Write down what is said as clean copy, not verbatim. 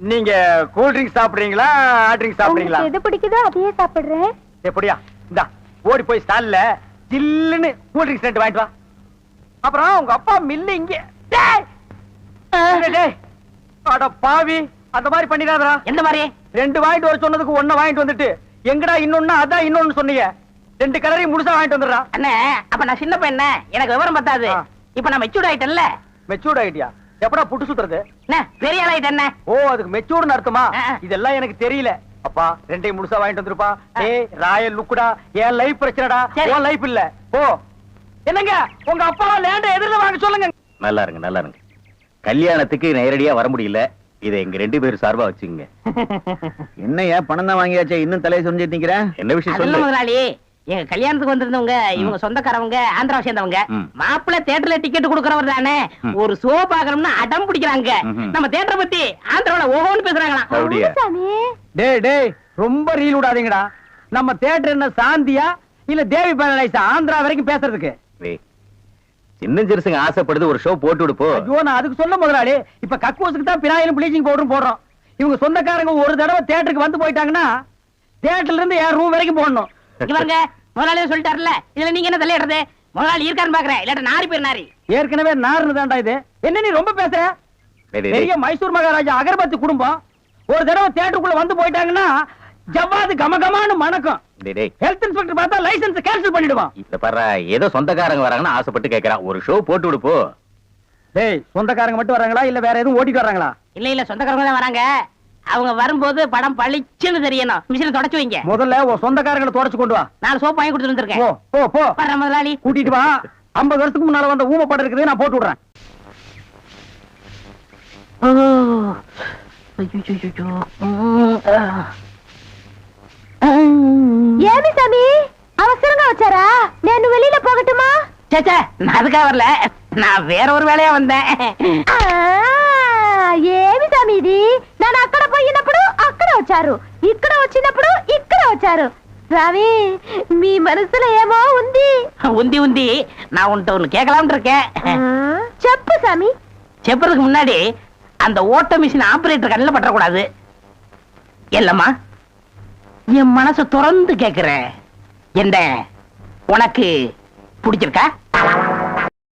நீங்க cool drinks சாப்பிடுறீங்களா hot drinks சாப்பிடுறீங்களா? எது பிடிக்குதோ அதையே சாப்பிடுறேன். எப்படியா இந்தா ஓடி போய் ஸ்டால்ல ஜில்லுன்னு கூல் ட்ரிங்க்ஸ் ரெண்டு வாங்கிட்டு வா. அப்புறம் உங்க அப்பா மில்லு இங்க. டேய் டேய் அட பாவி, அந்த மாதிரி பண்ணிடாதடா. எந்த மாதிரி? ரெண்டு வாங்கிட்டு வர சொன்னதுக்கு ஒண்ணு வாங்கிட்டு வந்துட்டு எங்கடா இன்னொன்னு அதான் இன்னொன்னு சொன்னீங்க. ரெண்டு கலரையும் முழுசா வாங்கிட்டு வந்துடுறா. அண்ணே அப்ப நான் சின்ன பையன், எனக்கு விவரம் பத்தாது. இப்ப நான் மெச்சூர்ட் ஆயிட்டேன்ல. மெச்சூர்ட் ஆயிட்டியா? எப்படா புட்டு சுத்துறது? பெரிய ஆள் ஆயிட்டேன். ஓ, அதுக்கு மெச்சூர்னு அர்த்தமா? இதெல்லாம் எனக்கு தெரியல. அப்பா ரெண்டையும் முழுசா வாங்கிட்டு வந்துருப்பா. ஏய் ராயல் லுக்குடா, என் லைஃப் பிரச்சனைடா, உன் லைஃப் இல்ல. ஓ என்னங்க உங்க அப்பா லேண்ட எதிரில வாங்க சொல்லுங்க. நல்லா இருங்க நல்லா இருங்க. கல்யாணத்துக்கு நேரடியா வர முடியல, இதை எங்க ரெண்டு பேரும் சார்பா வச்சுங்க. என்னையா பணம் தான் வாங்கியாச்சே, இன்னும் தலையை சொரிஞ்சிட்டு நிக்கிற? என்ன விஷயம் சொல்லு முதலாளி. எங்க கல்யாணத்துக்கு வந்திருந்தவங்க இவங்க சொந்தக்காரவங்க, ஆந்திராவை சேர்ந்தவங்க. மாப்பிள்ளை தியேட்டர்ல டிக்கெட் கொடுக்கறவர் தானே, ஒரு ஷோ பாக்கணும்னு அடம் பிடிக்கிறாங்க. நம்ம தியேட்டரை பத்தி ஆந்திராவில ஓஹோன்னு பேசுறாங்களாம். டேய் டேய் ரொம்ப ரீல் விடாதீங்கடா. நம்ம தியேட்டர் என்ன சாந்தியா இல்ல தேவி பேரடைஸா ஆந்திரா வரைக்கும் பேசுறதுக்கு? சின்ன சிறுசுங்க ஆசைப்படுது, ஒரு ஷோ போட்டு விடுப்போ. ஐயோ நான் அதுக்கு சொல்ல முதலாளி, இப்ப கக்கூசுக்கு தான் பினாயிலும் ப்ளீச்சிங் பவுடரும் போடுறோம். இவங்க சொந்தக்காரங்க ஒரு தடவை தியேட்டருக்கு வந்து போயிட்டாங்கன்னா தியேட்டர்ல இருந்து என் ரூம் வரைக்கும் போடணும். இவங்க முதலாளியே சொல்லிட்டாருல, இதுல நீங்க என்ன தலையிடுறது? முதலாளி இருக்கான்னு பாக்குறேன், இல்லாட்ட நாரி பேர் நாரி. ஏற்கனவே நாருன்னு தான்டா இது. என்ன நீ ரொம்ப பேசுற? பெரிய மைசூர் மகாராஜா அகர்பத்தி குடும்பம் ஒரு தடவை தியேட்டருக்குள்ள வந்து போயிட்டாங்கன்னா ஜவ்வாது கமகமான்னு மணக்கும். ஹெல்த் இன்ஸ்பெக்டர் பார்த்தா லைசென்ஸ் கேன்சல் பண்ணிடுவான். இத பாரு, ஏதோ சொந்தக்காரங்க வராங்கன்னு ஆசைப்பட்டு கேக்குறான், ஒரு ஷோ போட்டு விடுப்போ. டேய் சொந்தக்காரங்க மட்டும் வராங்களா இல்ல வேற எதுவும் ஓட்டிட்டு வராங்களா? இல்ல சொந்தக்காரங்க தான் வராங்க. அவங்க வரும்போது படம் பளிச்சுன்னு தெரியணும். மிஷினை தொடச்சு வைங்க. முதல்ல உன் சொந்தக்காரங்களை தொடச்சு கொண்டு வா. 4 சோப் வாங்கி கொடுத்துட்டு வந்திருக்கேன். போ போ போ. வர்ற முதலாளி. கூட்டிட்டு வா. 50 வருஷத்துக்கு முன்னால வந்த ஊம படம் இருக்குது, நான் போட்டு விடுறேன். ஏமி சாமி அவசரங்க வச்சாரா? நான் வெளியில போகட்டுமா? சேச்சே நான் அதுக்காக வரல, நான் வேற ஒரு வேலையா வந்தேன். ఏమి సమీది నన్ను అక్కడ పోయినప్పుడు అక్కడ వచ్చారు, ఇక్కడ వచ్చినప్పుడు ఇక్కడ వచ్చారు. రావి మీ మనసులో ఏమో ఉంది. உந்தி உந்தி நான் உன்கிட்ட ஒண்ணு கேட்கலாம்னு இருக்கேன். చెప్పు சாமி. செப்புறதுக்கு முன்னாடி அந்த ஓட்ட மிஷின் ஆபரேட்டர் கண்ணில் பற்றக்கூடாது. இல்லம்மா என் மனசு திறந்து கேட்கிறேன், என்ன உனக்கு பிடிச்சிருக்கா?